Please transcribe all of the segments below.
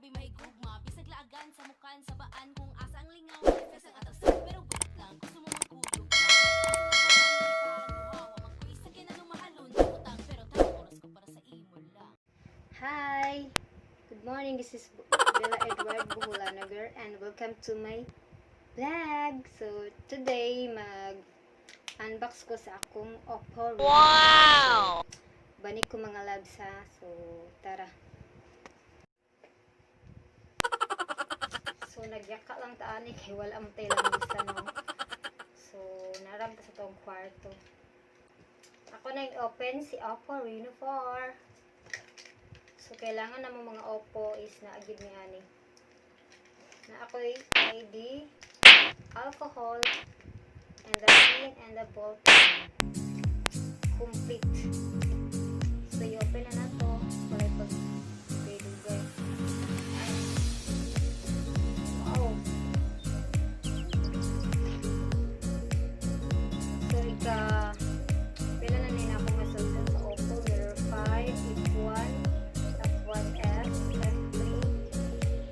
grabe may gugma. Bisag laagan sa mukan sa baan kung asa ang lingaw. Manifest ang atasan pero gulat lang. Gusto mo magkulog. Magkuisa kay na lumahalon. Utang pero tamang oras ko para sa imo lang. Hi! Good morning, this is BellaEdwards Boholana and welcome to my vlog. So, today mag-unbox ko sa akong Oppo Reno. Wow! So, banik ko mga labs ha. So, tara. So, nagyaka lang taani kay wala mo tayo lang isa, no? So, narab sa itong kwarto. Ako na open si Oppo Reno4. So, kailangan na mga Oppo is naagid ni ani. Na ako'y ID, alcohol, and the pin and the ball pen. Complete. So, i-open na nato. Para pag-dugay. Wow! So, pila na nila akong masultan sa Oppo. Mirror 5, F1, F1S, F3,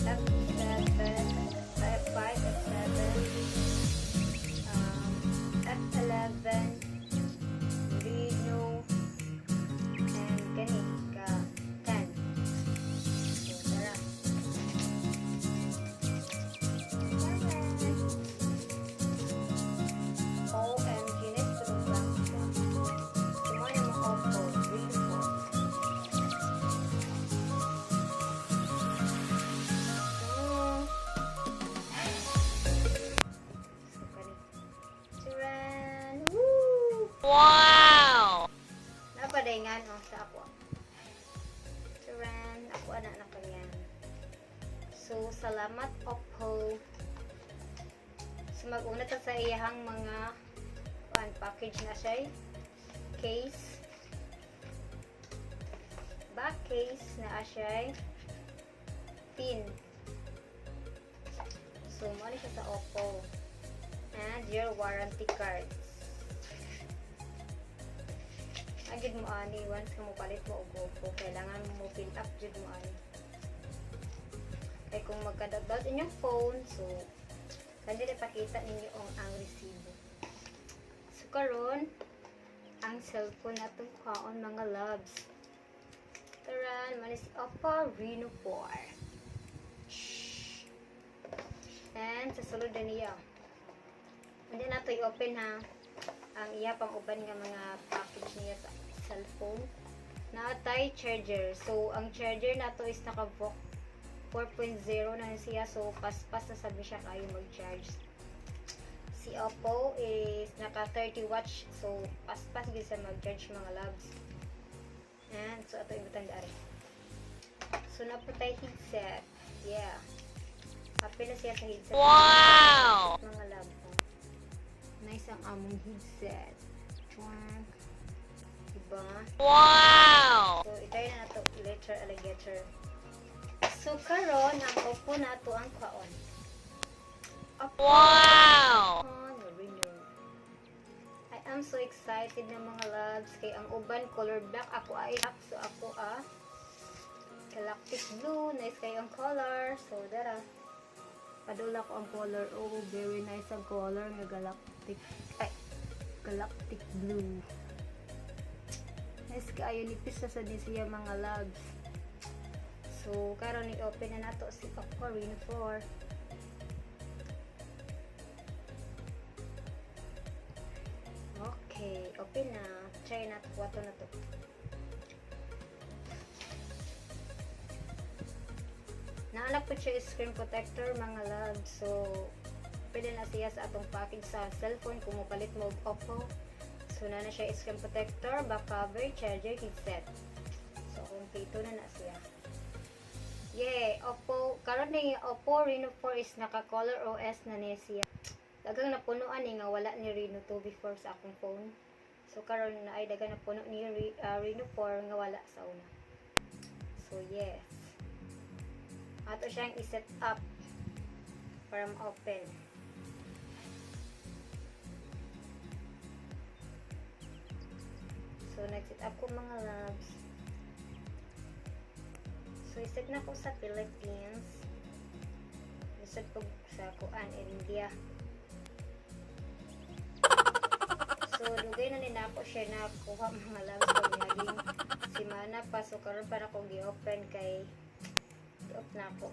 F7, F5, F7, F11, Reno, and ganit ka 10. So, tara. OMG, next to the black box. Kumana mo Oppo Reno4. Wow! Napadayngan sa ako. Turan, ako anak na kanyan. So, salamat Oppo. So, mag-una ta sa iyahang mga package na siya. Case. Back case na siya. Pin. So, mali siya sa Oppo. And your warranty cards. Agad mo ani, once ka mo palit mo og Oppo, kailangan mo fill up jud mo ani. Kaya kung magkadabot inyong phone, so kanila ipakita ninyo ang resibo. So karon, ang cellphone natong kuhaon mga loves. Taran, man is Oppo Reno4. And sa sulod na niya. Hindi na ito i-open ha. Ang iya pang uban nga mga package niya sa cellphone. Naatay charger. So, ang charger na to is naka 4.0 na siya. So, paspas na sabi siya kayo mag-charge. Si Oppo is naka 30 watts. So, paspas din siya mag-charge mga loves. And, so, ito yung butang dari. So, napatay headset. Yeah. Happy na siya sa headset. Wow! Mga loves. Nice ang among headset. Chwank. Diba? Wow! So, itay na nato letter alligator. So, karon ang Oppo na to ang kaon. Oppo Wow! Reno. I am so excited na mga loves kay ang uban color black ako ay so ako galactic blue. Nice kayo ang color. So, dara. Padula ko ang color. Oh, very nice ang color nga galactic blue. Nice kayo nipis na sa siya mga loves. So, karon i-open na nato si Oppo Reno4. Okay, open na. Try na to. Wato na to. Naalap po siya screen protector mga loves. So, pwede na siya sa atong package sa cellphone kung mupalit mo og Oppo. So, na siya screen protector, back cover, charger, headset. So, kompleto na siya. Yeah, Oppo, karon na yung Oppo Reno4 is naka-color OS na niya siya. Dagang napunuan nga wala ni Reno2 before sa akong phone. So, karon na ay dagang napuno ni Reno4 nga wala sa una. So, yes. Ato siyang i-set up para ma-open. So, nag-set up ko mga loves. So, Lisod na ko sa Philippines. Lisod po sa Kuan, India. So, lugay na nila ako siya na kuha mga loves ko naging simana pa. So, karon para ko gi-open kay i-off na ako.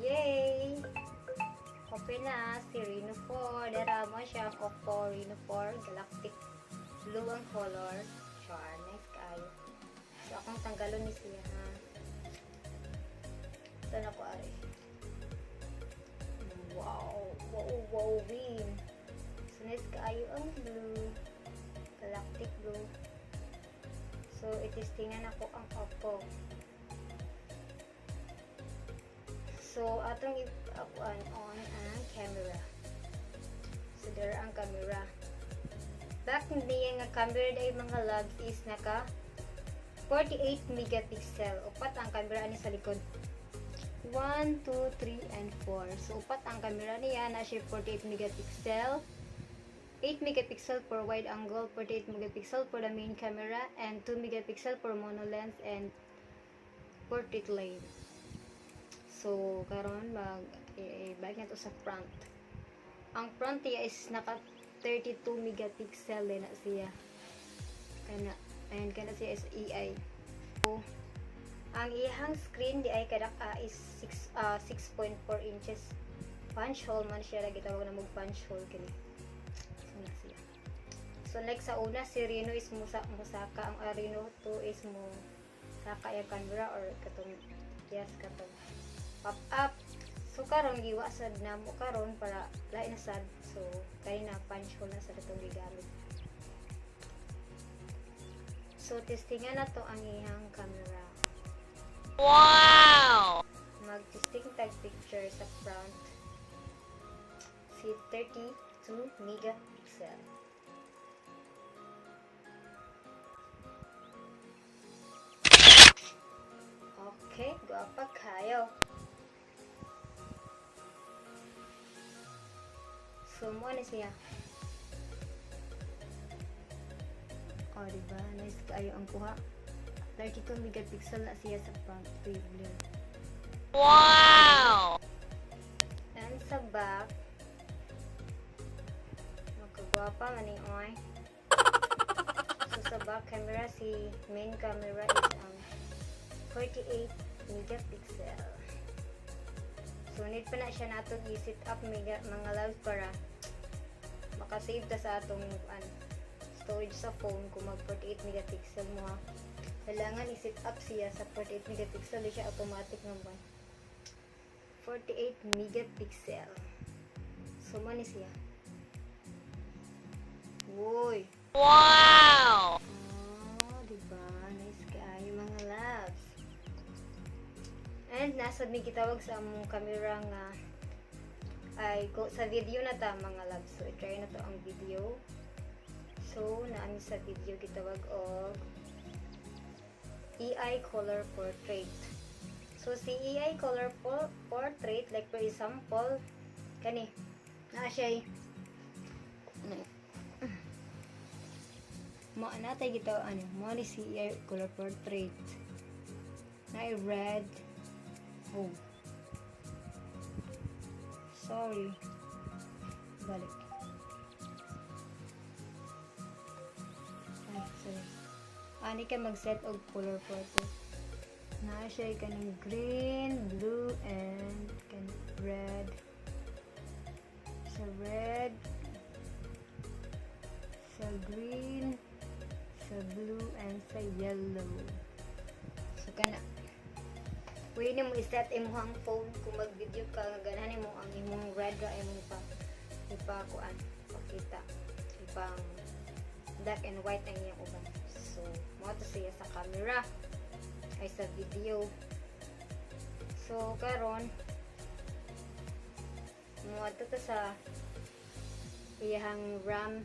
Yay! Open na si Reno4. Dara mo siya ang Oppo Reno4 Galactic Blue ang color. Char, nice kayo. So, akong tanggalon ni siya ha. Saan ako ari? Wow! Wow, win! So, nice kayo ang blue. Galactic blue. So, itistingan ako ang Oppo. So, atong i-on ang camera. So, there ang camera. Back niya nga camera dahil mga loves is naka 48 megapixel. Upat ang camera ni sa likod. 1, 2, 3, and 4. So, upat ang camera niya na siya 48 megapixel. 8 megapixel for wide angle, 48 megapixel for the main camera, and 2 megapixel for mono lens and portrait lane. So, karon balik na to sa front. Ang front niya is naka 32 megapixel din na siya. Kana siya is EI. So, ang iyang screen di ay kadaka is 6.4 inches. Punch hole man siya, gitawag na mag punch hole kini. So, na siya. So, like sa una, si Reno is musaka. Ang Reno 2 is musaka yung camera or katong yes, katong pop up. So karon giwa sad na mo karon para lain na sad. So kay na punch hole na sa datong gigamit. So testingan na to ang iyang camera. Wow! Mag-testing tag picture sa front. Si 32 megapixel. Okay, guwapa kayo. So, mo na siya. O, diba? Nice kayo ang kuha. 32 megapixel na siya sa front. Blue. Wow! And sa back, magkagwapa maning oy. So, sa back camera, si main camera is ang 48 megapixel. So, need pa na siya natin i-set up mga loves para makasave ta sa atong storage sa phone kung mag 48 megapixel mo ha. Kailangan i-set up siya sa 48 megapixel. Di siya automatic naman. 48 megapixel. So, mani siya. Uy! Wow! Oh, diba? Nice kayo mga loves. And nasa may gitawag sa among camera nga ay sa video na ta mga loves. So, i-try na to ang video. So, naami sa video gitawag og EI color portrait. So, si EI color portrait, like for example, kani, na siya mo natay gitaw mo ni si EI color portrait. Na red. Oh. Sorry. Balik. Ay, sorry. Ani ka mag-set og color photo. Na siya kanang green, blue, and kanang red. Sa red, sa green, sa blue, and sa yellow. So, kana pwede mo i-set imong phone kung mag-video ka, ganahan mo ang imong red ra imong ipakuan pakita ipang black and white ang iyang uban. So mo to siya sa camera ay sa video. So karon mo to sa iyang RAM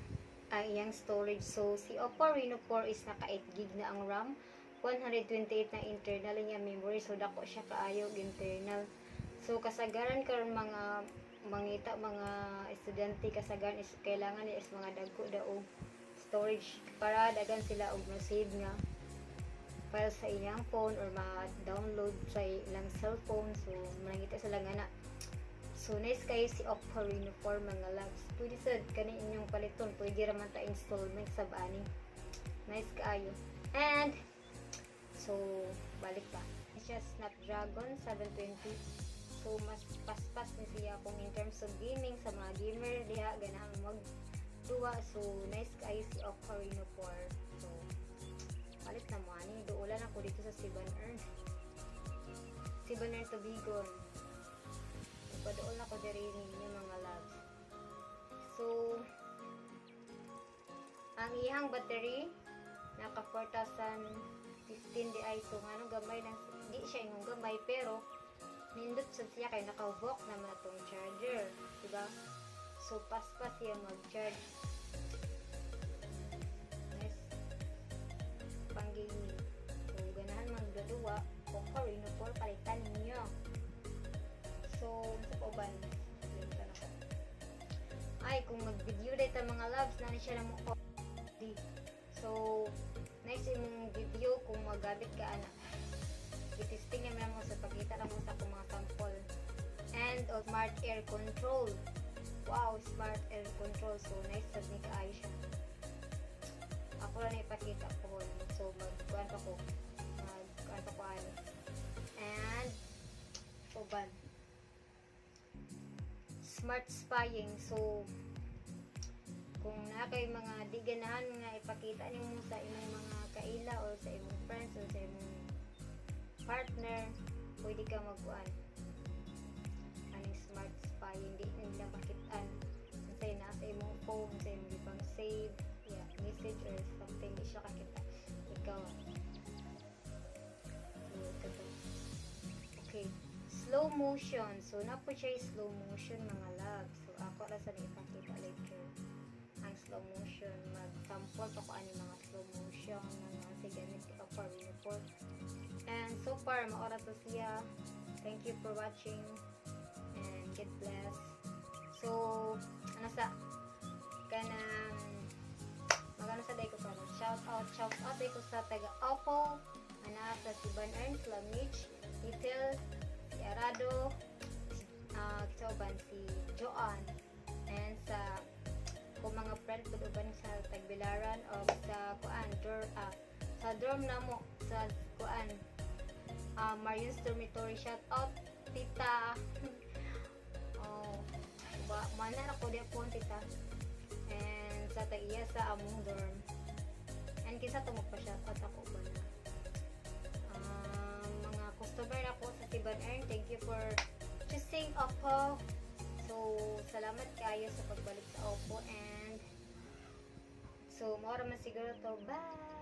ang iyang storage. So si Oppo Reno4 is naka 8 GB na ang RAM, 128 na internal niya memory. So dako siya kaayo internal. So kasagaran karon mga mangita mga estudyante kasagan is kailangan is mga dagko daog storage para dagan sila og ma-save nga file sa inyang phone or ma-download sa ilang cellphone. So mangita sila nga na. So nice kayo si Oppo Reno4 mga loves. Pwede sad kani inyong paliton, pwede ra man ta installment sa bani. Nice kayo. And so balik pa. Siya Snapdragon 720. So mas paspas ni siya kung in terms of gaming sa mga gamer diha ganang magduwa. So nice kayo si Oppo Reno4. So palit na mo ani duulan ako dito sa Siban-Earn Tubigon. Padoon ako diri ninyo mga loves. So ang iyang battery naka 4015 di ay. So ano gamay lang di siya yung gamay pero nindot sa siya kay naka-voc naman itong charger, diba? So paspas siya mag-charge. Nice pang gaming. So ganahan magduduwa Oppo Reno4 palitan ninyo. So sa pauban ay kung mag-video dito mga loves na siya na mo. So nice imong video kung magamit ka anak. I-testing naman mo sa pagkita lang mo sa akong mga sample. And smart air control. Wow, smart air control. So nice sad ni kaayo siya. Ako lang ipakita ko. So magkuhan pa ko. Magkuhan pa ko ano. And uban. Smart spying. So kung na kay mga di ganahan nga ipakita nimo sa imong mga kaila or sa imong friends or sa imong partner, pwede ka magkuhan aning smart spying, di nila makitaan say nasa imong phone, sa imong ibang save message or something, di siya kakita ikaw. Okay, slow motion. So na po siya slow motion mga loves. So ako lang sa ipakita later ang slow motion. Mag-sample pa ko ani mga slow motion ng mga sigamit si Oppo Reno4. And so far maoras to siya. Thank you for watching and get blessed. So ano sa kanang magano sa day ko pa shout out day ko sa taga Oppo ana sa Siban-Earn, Lamich, Detail, si Arado, kitauban si Joan, and sa kung mga friend ko uban sa Tagbilaran o sa kuan sa dorm namo sa kuan Marius Dormitory. Shout out tita. Oh ba mana ako di po tita. And sa tag-iya sa among dorm. And kisa to magpa-shout out ako ba na mga customer ako sa Siban-Earn. Thank you for choosing Oppo. So salamat kayo sa pagbalik sa Oppo. And so mora man siguro to. Bye.